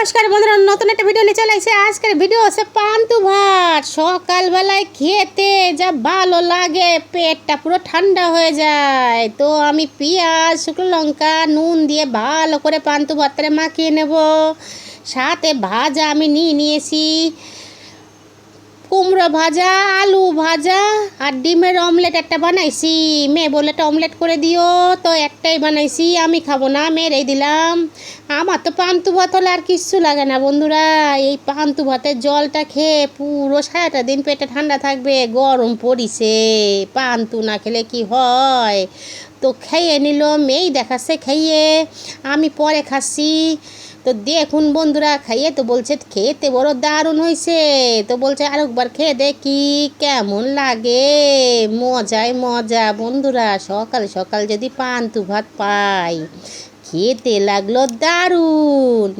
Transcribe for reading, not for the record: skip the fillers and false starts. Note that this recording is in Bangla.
নমস্কার বন্ধুরা, নতুন একটা ভিডিও নিয়ে চলে এসেছে। আজকের ভিডিও হচ্ছে পান্তুয়া ভাত। সকালবেলায় খেতে যা ভালো লাগে, পেটটা পুরো ঠান্ডা হয়ে যায়। তো আমি পেঁয়াজ, শুকনো লঙ্কা, নুন দিয়ে ভালো করে পান্তুয়া ভাতটা মাখিয়ে নেব। সাথে ভাজা আমি নিয়েছি কুমড়ো ভাজা, আলু ভাজা আর ডিমের অমলেট একটা বানাইছি। মেয়ে বলে একটা অমলেট করে দিও, তো একটাই বানাইছি, আমি খাবো না, মেয়েরই দিলাম। আমার তো পান্তুয়া ভাত হলে আর কিচ্ছু লাগে না বন্ধুরা। এই পান্তুয়া ভাতের জলটা খেয়ে পুরো সারাটা দিন পেটে ঠান্ডা থাকবে। গরম পড়িছে, পান্তু না খেলে কি হয়। তো খেয়ে নিল, মেয়েই দেখাচ্ছে খেয়ে, আমি পরে খাচ্ছি। তো দেখুন বন্ধুরা, খাইয়ে তো বলছে খেতে বড় দারুণ হয়েছে। তো বলছে আরেকবার খেয়ে দেখি কেমন লাগে। মজাই মজা বন্ধুরা, সকাল সকাল যদি পান্তুয়া ভাত পাই, খেতে লাগলো দারুণ।